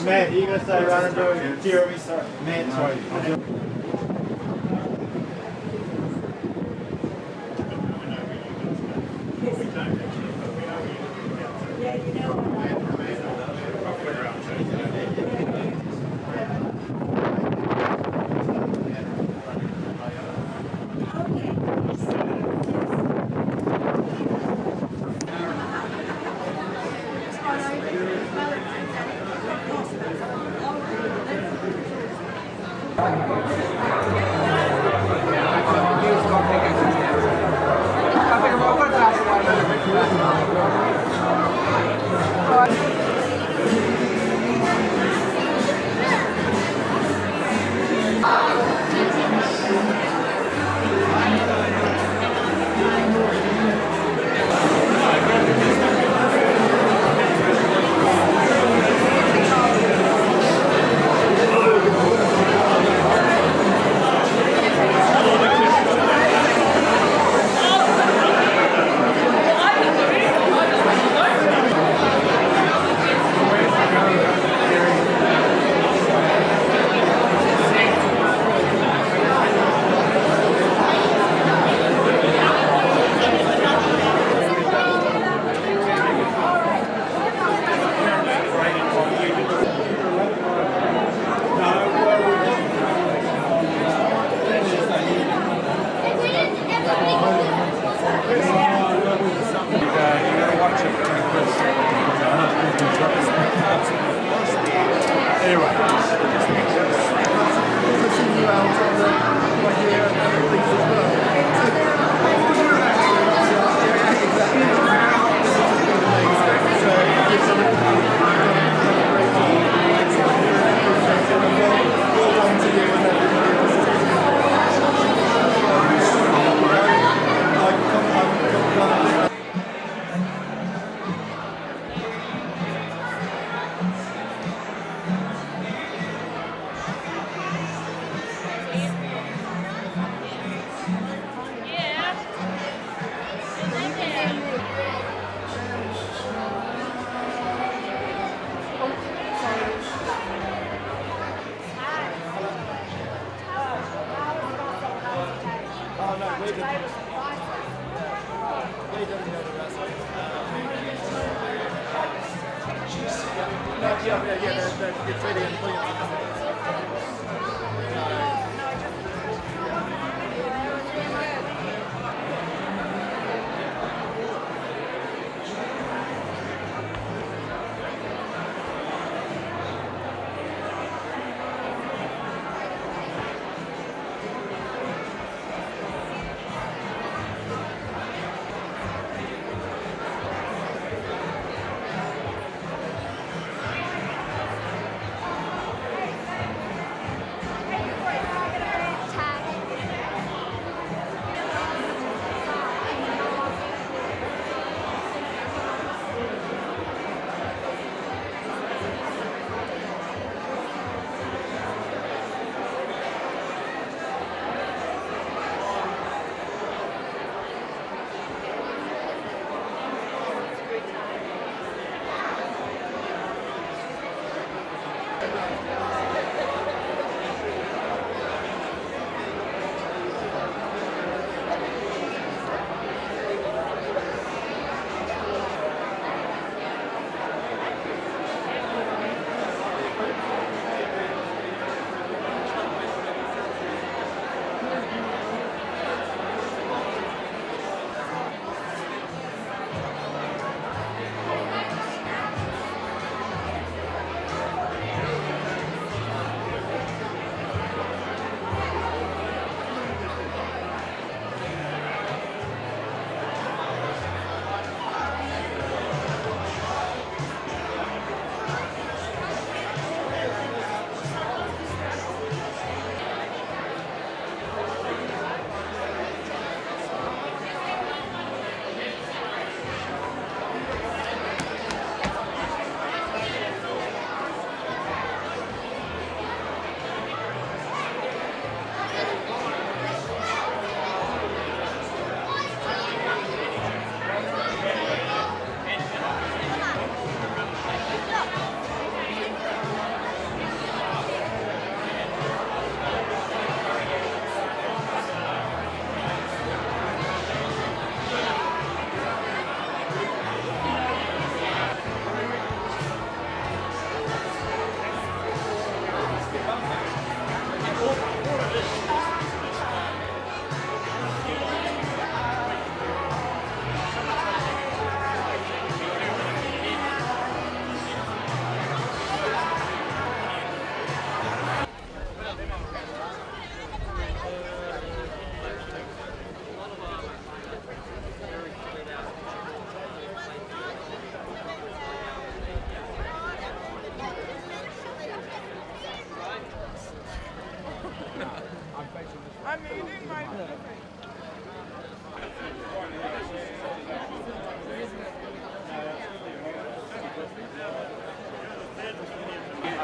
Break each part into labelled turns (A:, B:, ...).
A: Matt, you gonna stay around and do it? Jeremy, sorry. Matt, sorry.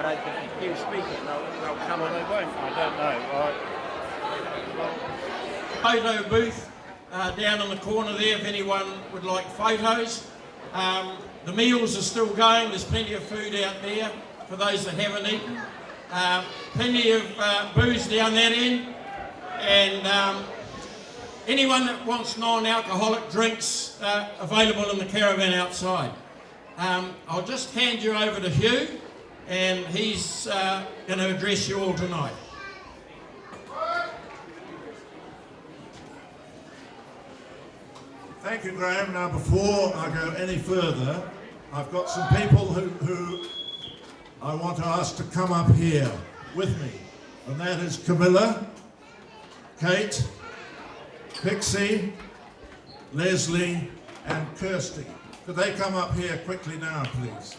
B: I don't think if you speak it, they'll come
A: Well,
B: on.
A: they won't. I don't know.
C: Photo booth down in the corner there if anyone would like photos. The meals are still going, there's plenty of food out there for those that haven't eaten. Plenty of booze down that end, and anyone that wants non-alcoholic drinks available in the caravan outside. I'll just hand you over to Hugh, and he's going to address you all tonight.
D: Thank you, Graham. Now, before I go any further, I've got some people who I want to ask to come up here with me. And that is Camilla, Kate, Pixie, Leslie, and Kirsty. Could they come up here quickly now, please?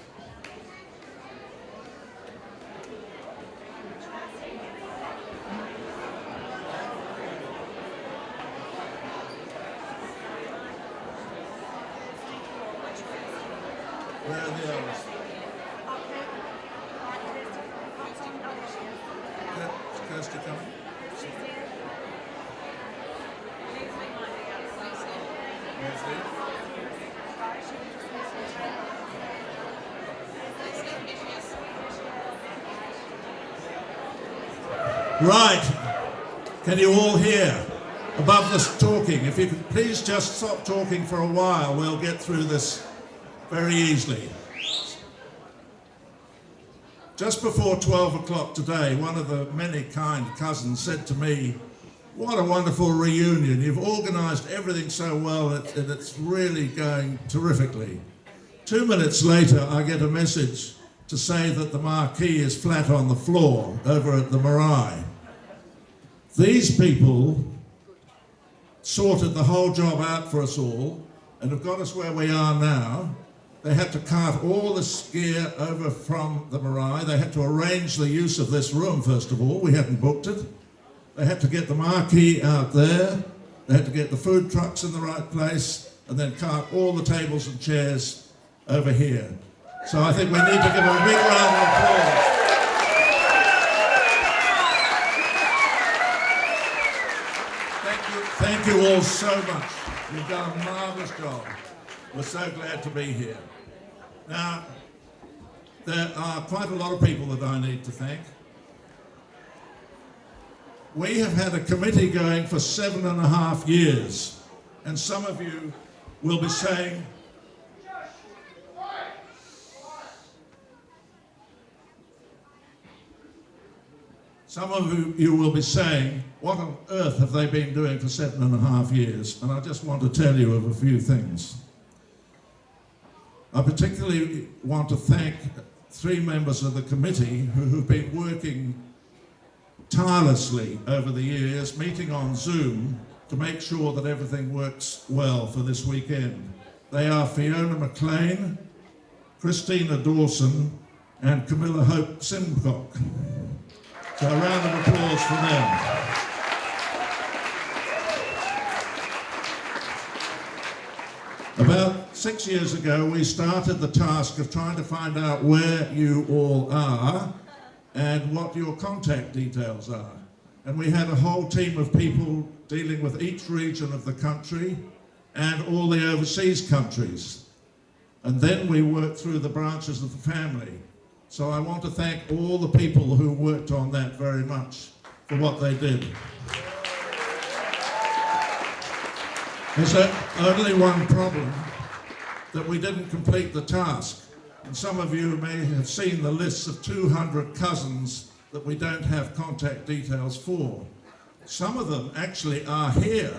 D: Where are the others? Is Kirsty coming? Leslie? Right. Can you all hear? Above this talking, if you could please just stop talking for a while, we'll get through this very easily. Just before 12 o'clock today, one of the many kind cousins said to me, "What a wonderful reunion. You've organised everything so well and it's really going terrifically." 2 minutes later, I get a message to say that the marquee is flat on the floor over at the marae. These people sorted the whole job out for us all and have got us where we are now. They had to cart all this gear over from the marae. They had to arrange the use of this room, first of all. We hadn't booked it. They had to get the marquee out there. They had to get the food trucks in the right place and then cart all the tables and chairs over here. So I think we need to give a big round of applause. Thank you all so much. You've done a marvellous job. We're so glad to be here. Now, there are quite a lot of people that I need to thank. We have had a committee going for 7.5 years, and some of you will be saying, what on earth have they been doing for 7.5 years? And I just want to tell you of a few things. I particularly want to thank 3 members of the committee who've been working tirelessly over the years, meeting on Zoom to make sure that everything works well for this weekend. They are Fiona McLean, Christina Dawson, and Camilla Hope Simcock. So a round of applause for them. About 6 years ago, we started the task of trying to find out where you all are and what your contact details are. And we had a whole team of people dealing with each region of the country and all the overseas countries. And then we worked through the branches of the family. So I want to thank all the people who worked on that very much for what they did. There's only one problem, that we didn't complete the task. And some of you may have seen the lists of 200 cousins that we don't have contact details for. Some of them actually are here,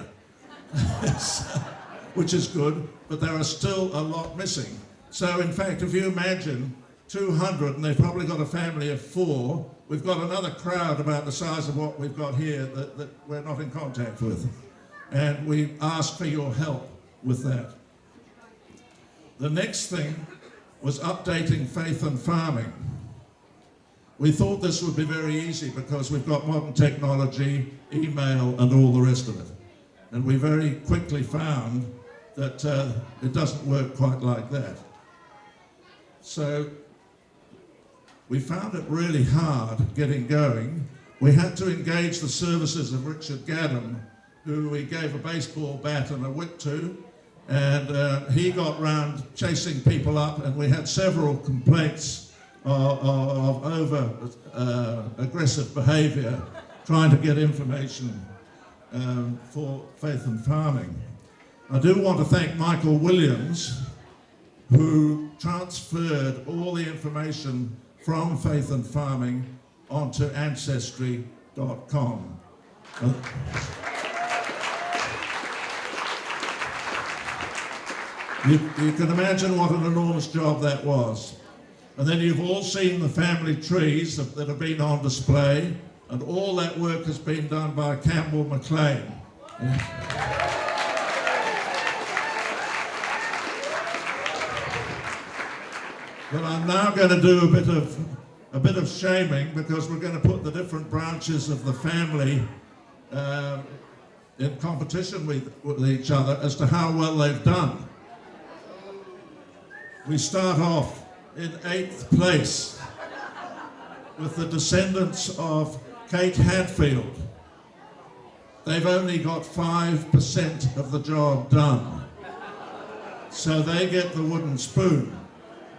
D: which is good, but there are still a lot missing. So in fact, if you imagine 200, and they've probably got a family of 4, we've got another crowd about the size of what we've got here that we're not in contact with. And we ask for your help with that. The next thing was updating faith and farming. We thought this would be very easy because we've got modern technology, email, and all the rest of it. And we very quickly found that it doesn't work quite like that. So we found it really hard getting going. We had to engage the services of Richard Gaddam, who we gave a baseball bat and a whip to, and he got round chasing people up, and we had several complaints of over aggressive behaviour, trying to get information for Faith and Farming. I do want to thank Michael Williams, who transferred all the information from Faith and Farming onto Ancestry.com. You can imagine what an enormous job that was. And then you've all seen the family trees that have been on display, and all that work has been done by Campbell McLean. But I'm now going to do a bit of shaming, because we're going to put the different branches of the family in competition with each other as to how well they've done. We start off in 8th place with the descendants of Kate Hadfield. They've only got 5% of the job done. So they get the wooden spoon,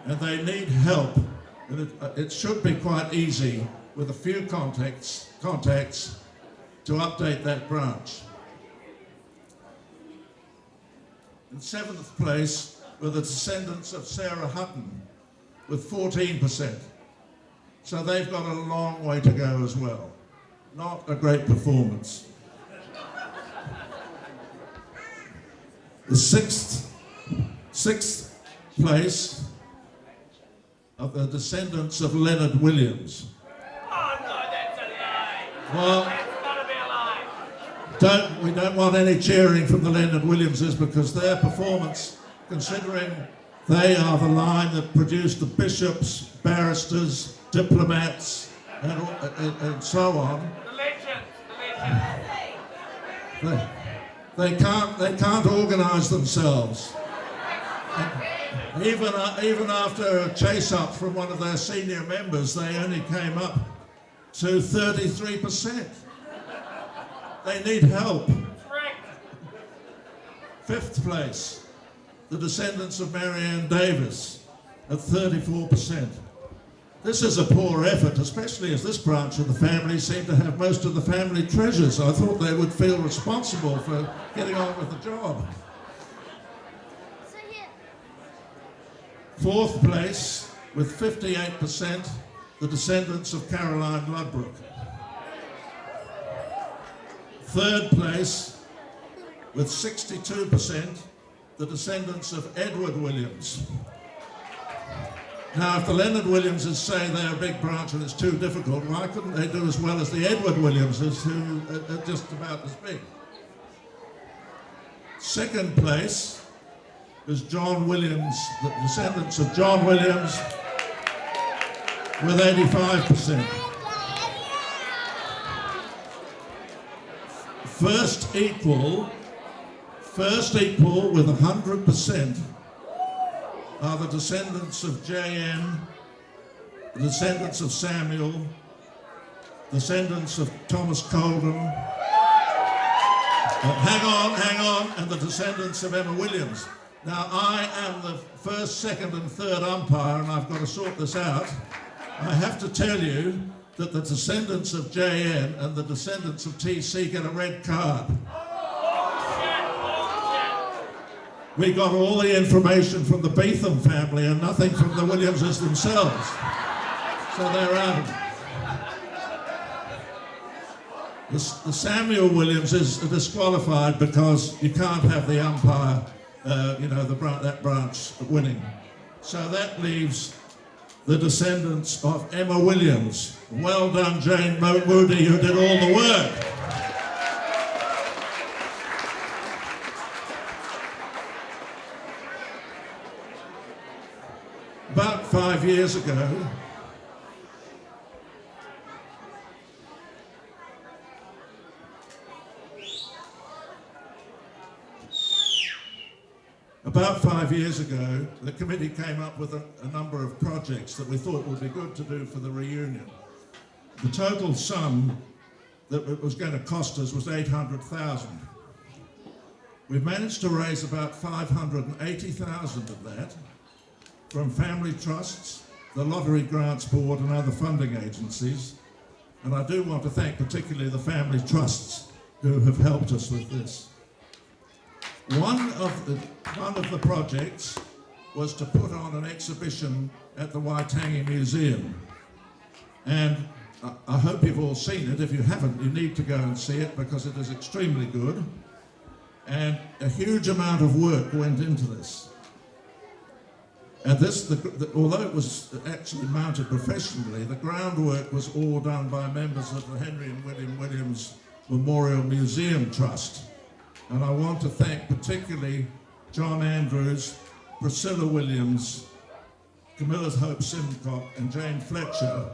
D: and they need help. And it should be quite easy with a few contacts to update that branch. In 7th place were the descendants of Sarah Hutton with 14%. So they've got a long way to go as well. Not a great performance. The sixth place of the descendants of Leonard Williams.
B: Oh no, that's a lie.
D: Well,
B: That's gotta be a lie.
D: we don't want any cheering from the Leonard Williamses, because their performance, considering they are the line that produced the bishops, barristers, diplomats, and so on.
B: The legends, the legends.
D: They can't organise themselves. Even after a chase-up from one of their senior members, they only came up to 33%. They need help.
B: Correct.
D: 5th place, the descendants of Marianne Davis at 34%. This is a poor effort, especially as this branch of the family seemed to have most of the family treasures. I thought they would feel responsible for getting on with the job. 4th place, with 58%, the descendants of Caroline Ludbrook. 3rd place, with 62%, the descendants of Edward Williams. Now, if the Leonard Williamses say they're a big branch and it's too difficult, why couldn't they do as well as the Edward Williamses, who are just about as big? 2nd place is John Williams, the descendants of John Williams, with 85%. First equal with 100% are the descendants of J.N., the descendants of Samuel, descendants of Thomas Colden, hang on, and the descendants of Emma Williams. Now, I am the first, second and third umpire, and I've got to sort this out. I have to tell you that the descendants of J.N. and the descendants of T.C. get a red card. We got all the information from the Beetham family and nothing from the Williamses themselves. So they're out. The Samuel Williamses are disqualified because you can't have the umpire, that branch winning. So that leaves the descendants of Emma Williams. Well done, Jane Moody, who did all the work. About 5 years ago, 5 years ago, the committee came up with a number of projects that we thought would be good to do for the reunion. The total sum that it was going to cost us was 800,000. We've managed to raise about 580,000 of that from family trusts, the Lottery Grants Board and other funding agencies. And I do want to thank particularly the family trusts who have helped us with this. One of the projects was to put on an exhibition at the Waitangi Museum. And I hope you've all seen it. If you haven't, you need to go and see it because it is extremely good. And a huge amount of work went into this. And this, although it was actually mounted professionally, the groundwork was all done by members of the Henry and William Williams Memorial Museum Trust. And I want to thank particularly John Andrews, Priscilla Williams, Camilla Hope Simcock and Jane Fletcher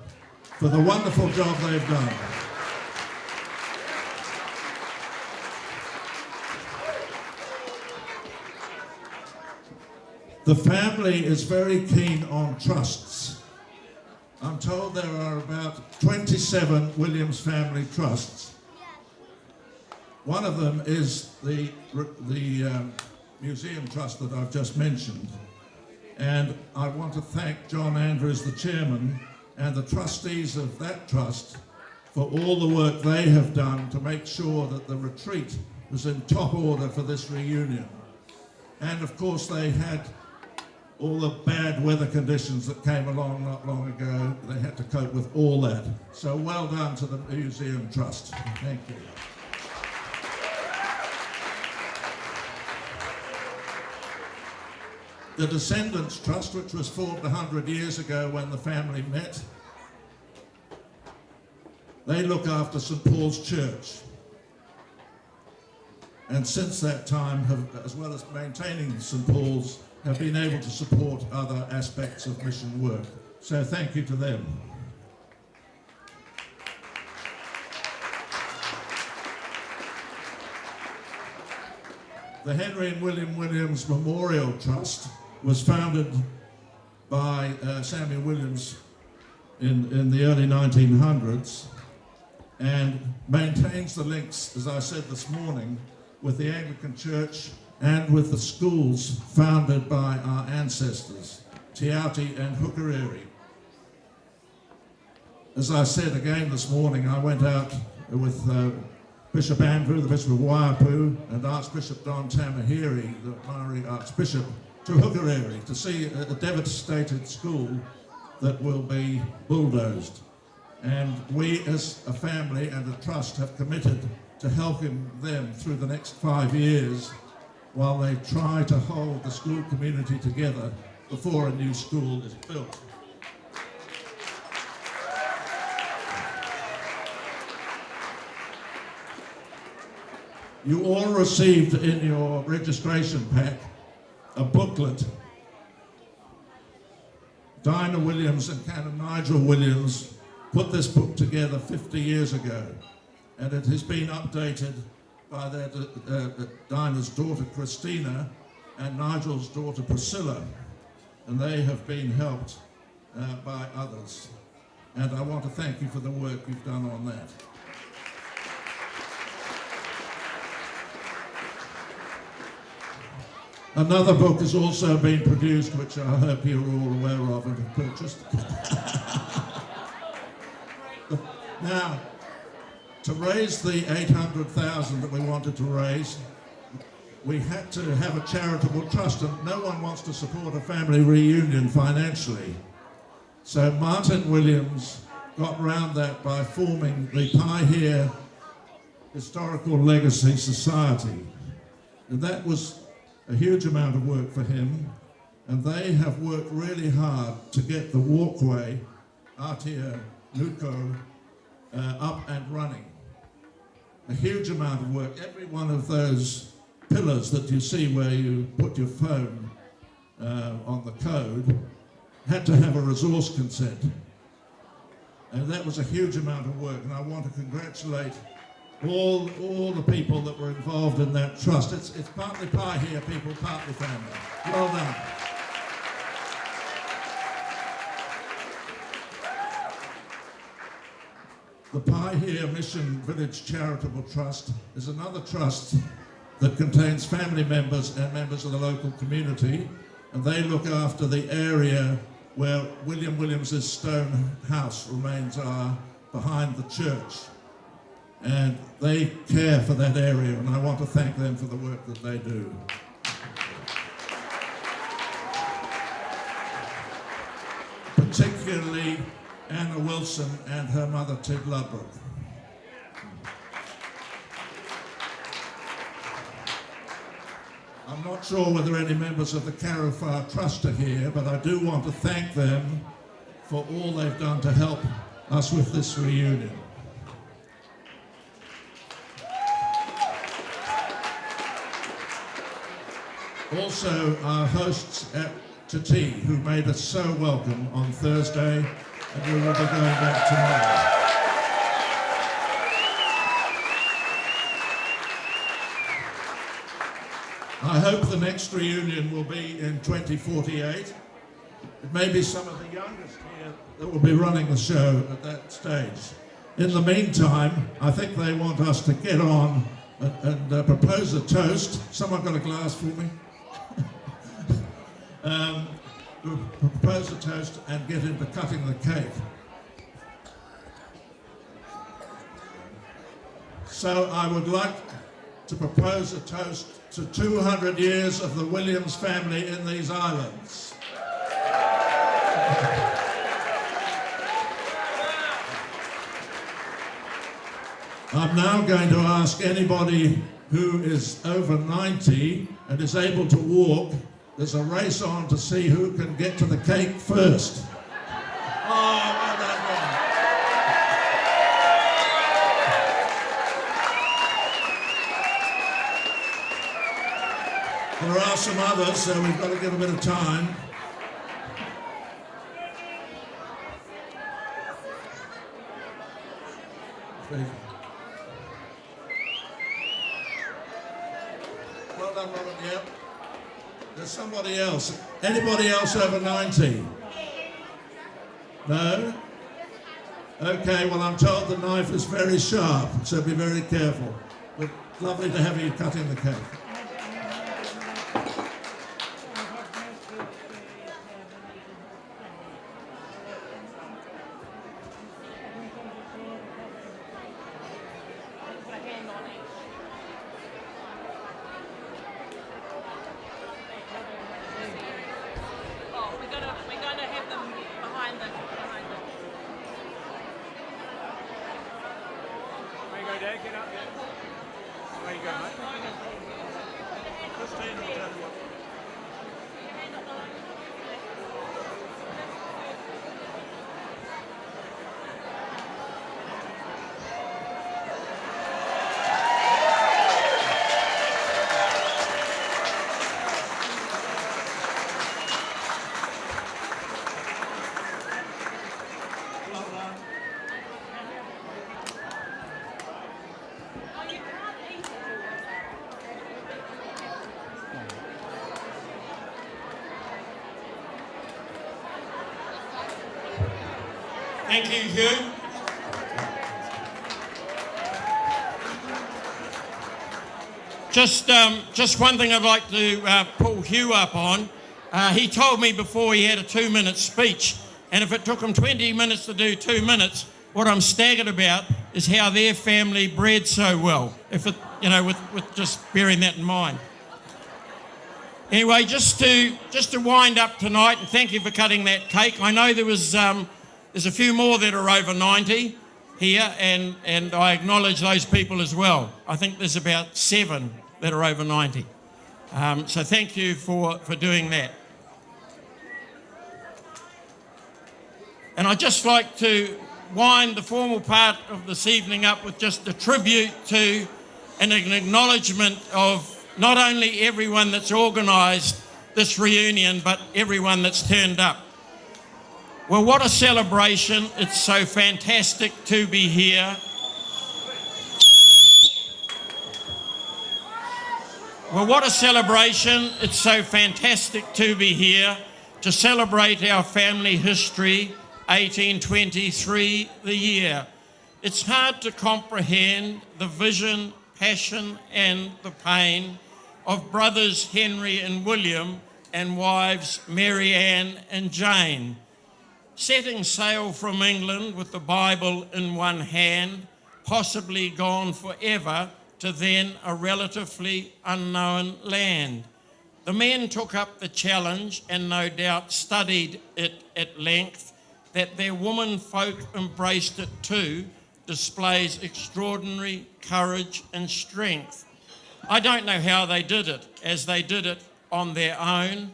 D: for the wonderful job they've done. The family is very keen on trusts. I'm told there are about 27 Williams family trusts. One of them is the museum trust that I've just mentioned. And I want to thank John Andrews, the chairman, and the trustees of that trust for all the work they have done to make sure that the retreat was in top order for this reunion. And of course they had all the bad weather conditions that came along not long ago. They had to cope with all that. So well done to the Museum Trust. Thank you. The Descendants Trust, which was formed 100 years ago when the family met, they look after St. Paul's Church. And since that time, as well as maintaining St. Paul's, have been able to support other aspects of mission work. So thank you to them. The Henry and William Williams Memorial Trust was founded by Samuel Williams in the early 1900s and maintains the links, as I said this morning, with the Anglican Church and with the schools founded by our ancestors, Te Aute and Hukariri. As I said again this morning, I went out with Bishop Andrew, the Bishop of Waiapu, and Archbishop Don Tamahiri, the Maori Archbishop, to Hukariri to see a devastated school that will be bulldozed. And we as a family and a trust have committed to helping them through the next 5 years while they try to hold the school community together before a new school is built. You all received in your registration pack a booklet. Dinah Williams and Canon Nigel Williams put this book together 50 years ago, and it has been updated by their, Dinah's daughter Christina and Nigel's daughter Priscilla, and they have been helped by others. And I want to thank you for the work you've done on that. Another book has also been produced, which I hope you're all aware of and have purchased. Now, to raise the 800,000 that we wanted to raise, we had to have a charitable trust, and no one wants to support a family reunion financially. So Martin Williams got round that by forming the Paihia Historical Legacy Society. And that was a huge amount of work for him, and they have worked really hard to get the walkway, Aotea Nuko, up and running. A huge amount of work. Every one of those pillars that you see where you put your phone on the code had to have a resource consent. And that was a huge amount of work, and I want to congratulate all the people that were involved in that trust. It's partly pie here, people, partly family. Well done. The Pie Here Mission Village Charitable Trust is another trust that contains family members and members of the local community, and they look after the area where William Williams's stone house remains are behind the church. And they care for that area, and I want to thank them for the work that they do. Particularly Anna Wilson and her mother, Tid Ludbrook. I'm not sure whether any members of the Carofar Trust are here, but I do want to thank them for all they've done to help us with this reunion. Also, our hosts at Tea, who made us so welcome on Thursday, and we will be going back tomorrow. I hope the next reunion will be in 2048. It may be some of the youngest here that will be running the show at that stage. In the meantime, I think they want us to get on and propose a toast. Someone got a glass for me? Propose a toast and get into cutting the cake. So I would like to propose a toast to 200 years of the Williams family in these islands. I'm now going to ask anybody who is over 90 and is able to walk. There's a race on to see who can get to the cake first. Oh, well done, Ron. There are some others, so we've got to give a bit of time. Well done, Robert, yep. There's somebody else. Anybody else over 90? No? Okay, well, I'm told the knife is very sharp, so be very careful. But lovely to have you cutting the cake.
E: We're gonna have them behind the.
A: There you go, Dad, get up. There you go, mate. Christine will tell you what.
C: Thank you, Hugh. Just one thing I'd like to pull Hugh up on. He told me before he had a 2-minute speech, and if it took him 20 minutes to do 2 minutes, what I'm staggered about is how their family bred so well. If it, with just bearing that in mind. Anyway, just to wind up tonight, and thank you for cutting that cake. I know there's a few more that are over 90 here, and I acknowledge those people as well. I think there's about 7 that are over 90. So thank you for doing that. And I'd just like to wind the formal part of this evening up with just a tribute to and an acknowledgement of not only everyone that's organised this reunion, but everyone that's turned up. Well, what a celebration. It's so fantastic to be here. Well, what a celebration. It's so fantastic to be here to celebrate our family history, 1823 the year. It's hard to comprehend the vision, passion and the pain of brothers Henry and William and wives Mary Ann and Jane. Setting sail from England with the Bible in one hand, possibly gone forever to then a relatively unknown land. The men took up the challenge and no doubt studied it at length. That their women folk embraced it too displays extraordinary courage and strength. I don't know how they did it, as they did it on their own.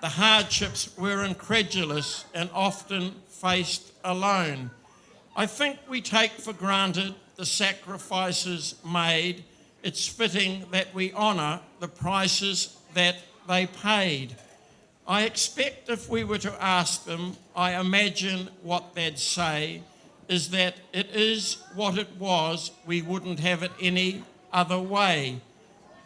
C: The hardships were incredulous and often faced alone. I think we take for granted the sacrifices made. It's fitting that we honour the prices that they paid. I expect if we were to ask them, I imagine what they'd say is that it is what it was, we wouldn't have it any other way.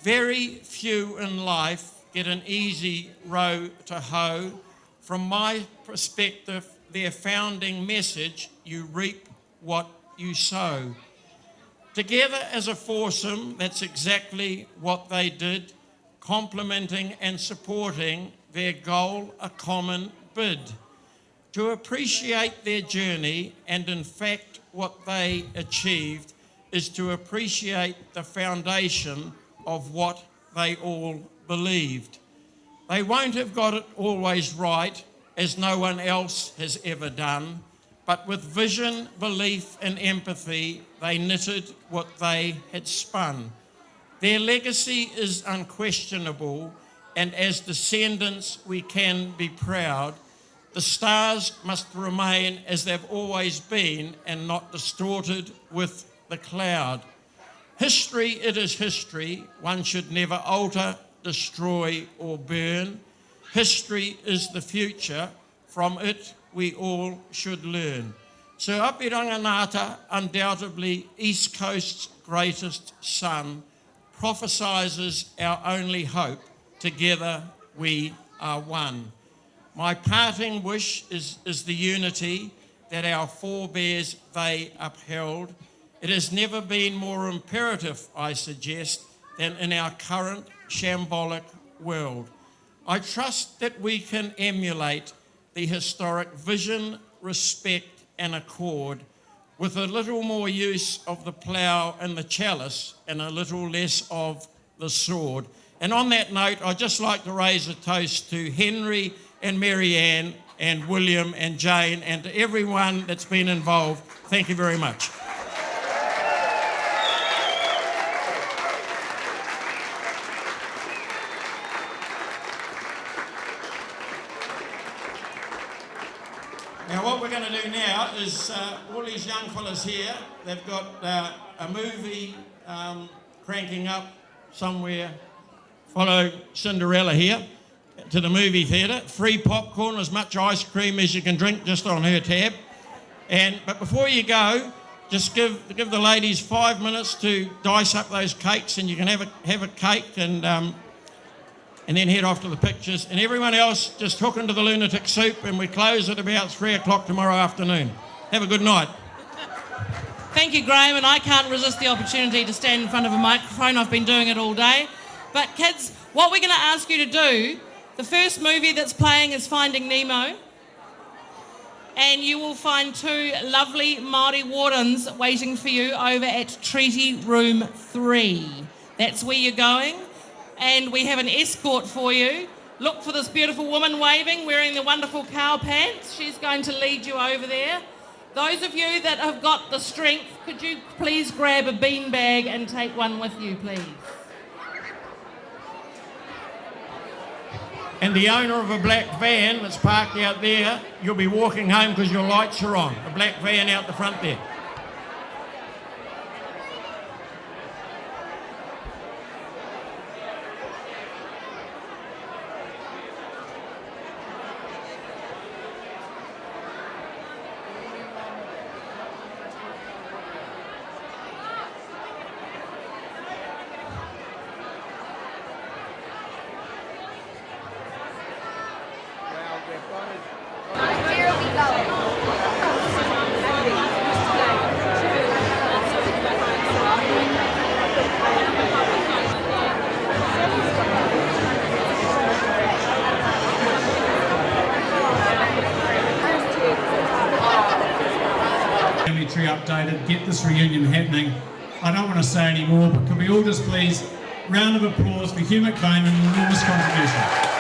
C: Very few in life get an easy row to hoe. From my perspective, their founding message, you reap what you sow. Together as a foursome, that's exactly what they did, complementing and supporting their goal, a common bid. To appreciate their journey, and in fact what they achieved, is to appreciate the foundation of what they all believed. They won't have got it always right, as no one else has ever done, but with vision, belief and empathy, they knitted what they had spun. Their legacy is unquestionable, and as descendants we can be proud. The stars must remain as they've always been and not distorted with the cloud. History, it is history. One should never alter, destroy or burn. History is the future. From it we all should learn. Sir Apiranga Ngāta, undoubtedly East Coast's greatest son, prophesies our only hope. Together we are one. My parting wish is the unity that our forebears they upheld. It has never been more imperative, I suggest, than in our current shambolic world. I trust that we can emulate the historic vision, respect and accord with a little more use of the plough and the chalice and a little less of the sword. And on that note, I'd just like to raise a toast to Henry and Mary Ann and William and Jane and to everyone that's been involved. Thank you very much. Now what we're going to do now is all these young fellas here, they've got a movie cranking up somewhere. Follow Cinderella here to the movie theatre. Free popcorn, as much ice cream as you can drink just on her tab. But before you go, just give the ladies 5 minutes to dice up those cakes and you can have a cake and then head off to the pictures. And everyone else, just hook into the lunatic soup and we close at about 3 o'clock tomorrow afternoon. Have a good night.
E: Thank you, Graham, and I can't resist the opportunity to stand in front of a microphone. I've been doing it all day. But kids, what we're going to ask you to do, the first movie that's playing is Finding Nemo. And you will find 2 lovely Māori wardens waiting for you over at Treaty Room 3. That's where you're going. And we have an escort for you. Look for this beautiful woman waving, wearing the wonderful cow pants. She's going to lead you over there. Those of you that have got the strength, could you please grab a beanbag and take one with you, please?
C: And the owner of a black van that's parked out there, you'll be walking home because your lights are on. A black van out the front there.
F: be updated, get this reunion happening. I don't want to say any more, but can we all just please, round of applause for Hugh McBain and an enormous contribution.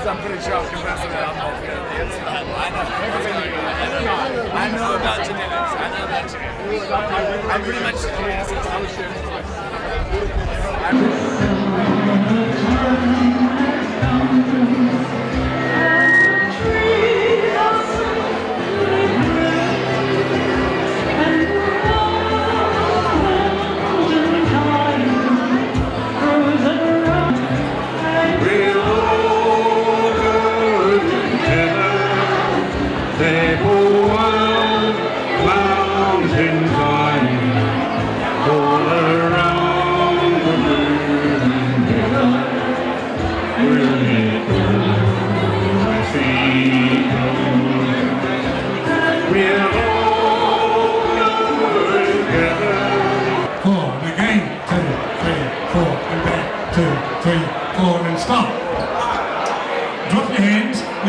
G: I'm pretty sure I was convinced that I'm not good at the inside. I know about genetics. I'm pretty much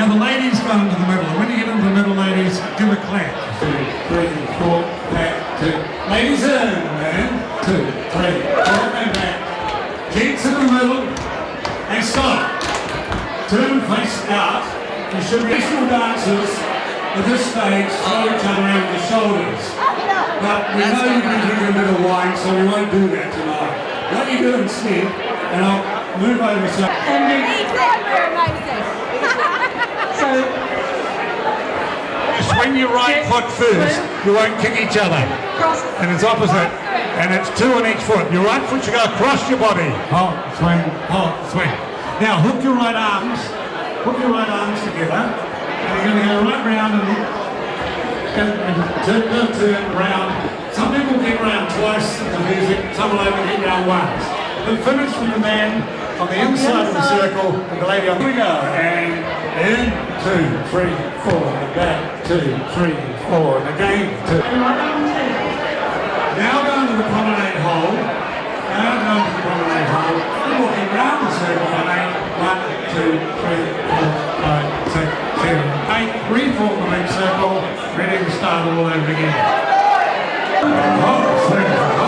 F: Now the ladies go into the middle, and when you get into the middle, ladies, give a clap. 2, 3, 4, back, 2. Ladies in, and 2, 3, 4, and back. Gents in the middle, and stop. Turn face out. You should be professional dancers at this stage throw each other over the shoulders. But we know you've been drinking a bit of wine, so we won't do that tonight. What you do instead, and I'll move over so...
H: Swing your right foot first, you won't kick each other. And it's opposite, and it's 2 on each foot. Your right foot should go across your body. Hold, swing, swing. Now hook your right arms together, and you're going to go right round and turn round. Some people get round twice in the music, some will only get round once. But finish with the man on the inside of the circle and the lady on the... Here we go, and in, 2, 3, 4, and back, 2, 3, 4, and again, 2. Now go into the promenade hole. We're walking round the circle for 8, 1, 2, 3, 4, 5, 6, 7, 8. Reform the big circle, ready to start all over again. Hold, swing.